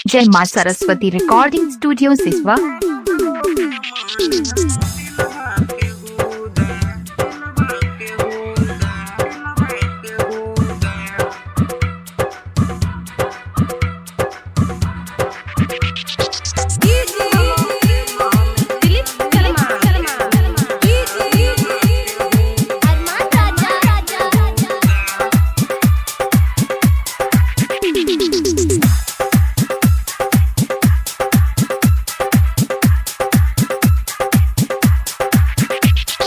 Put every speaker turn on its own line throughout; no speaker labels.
जय मां Saraswati recording studio सिसवा।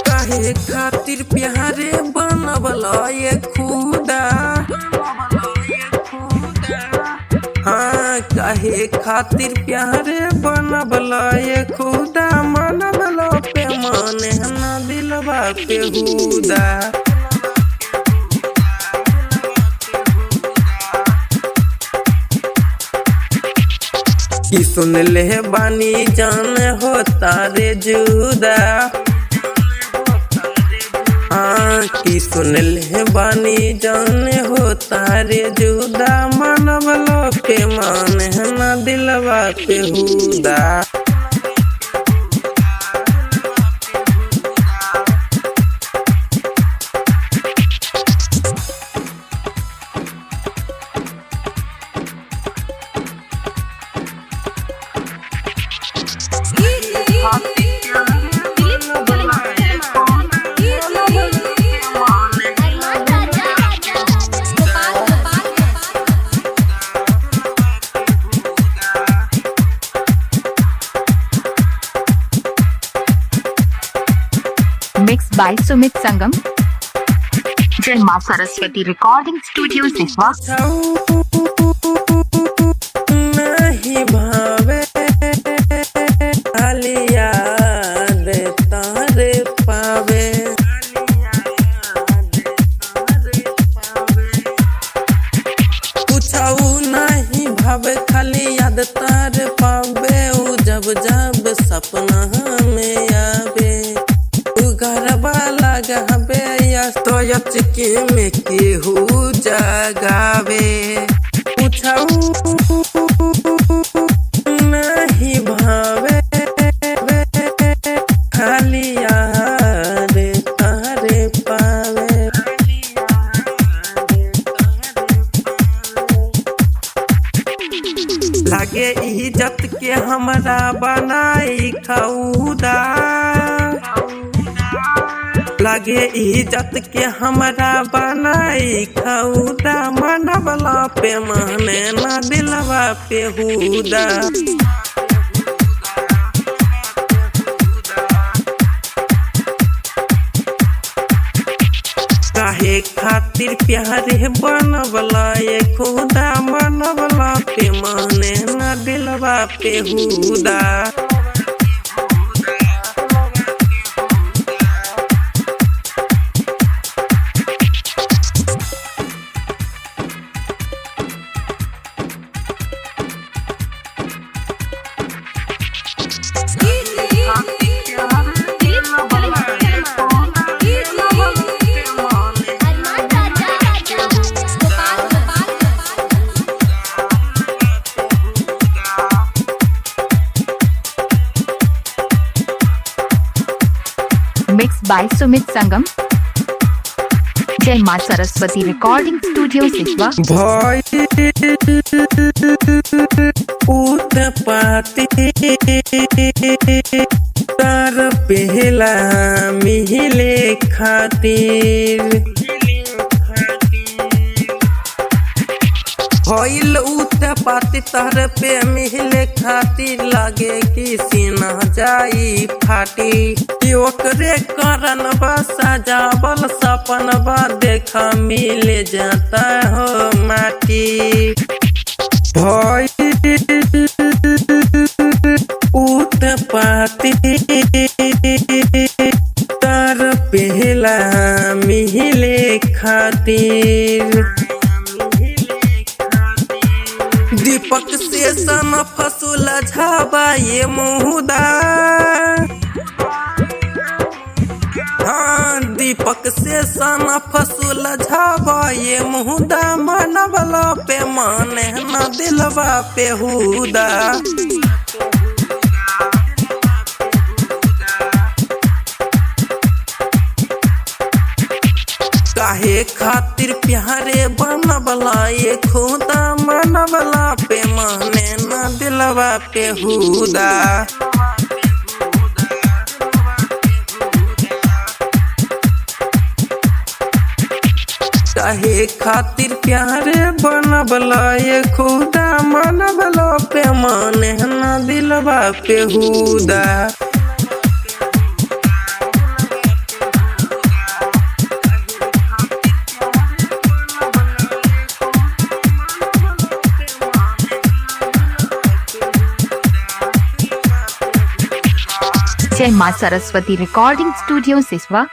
काहे खातिर प्यारे बनवला ये खुदा। हाँ काहे खातिर प्यारे बनवला ये खुदा। मनवला पे माने ना दिलवा पे हुदा। की सुन ले बानी जान हो तारे जुदा। की सुन ले बानी जान हो तारे जुदा। मनवला पे माने ना दिलवा पे हुदा।
मिक्स बाय सुमित संगम। जय मां सरस्वती रिकॉर्डिंग स्टूडियो सिसवा।
नहीं भावे खाली याद तारे पावे। कुछऊ नहीं भावे खाली याद तारे पावे। उ जब जब सपना में आवे गरबा लगावे या तो यचके में केहू जगावे। पूछऊ नहीं भावे खाली याद तारे पावे। लागे इज्जत के हमरा बनाई खौदा। लागे इज्जत के हमरा बनाई खौदा। मनवला पे माने ना दिलवा पे हुदा। काहे खातिर प्यारे बनवला ये खुदा। मनवला पे माने ना दिलवा पे हुदा।
मिक्स बाय सुमित संगम। जय मां सरस्वती रिकॉर्डिंग स्टूडियो सिसवा।
उत्पत्ति तार पहला मिले खातिर। होइल उत्पत्ति तार पे मिले खातिर। लागे कि सीना जाई फाटी। ओकरे कारण सजावल सपन देखा मिल जाता हो माटी। उत्पत्ति तार पहला मिले खातिर। दीपक से सन फसूल झाबा ये मुहुदा। हाँ दीपक से सन फसूल झाबा ये मुहुदा मनवला पे माने न दिलवा पे हुदा। काहे खातिर प्यारे बनवला ये खुदा मनवला पे माने न दिलवा पे हुदा। काहे खातिर प्यारे बनवला ये खुदा मनवला पे माने न दिलवा पे हुदा।
जय मां सरस्वती रिकॉर्डिंग स्टूडियो सिसवा।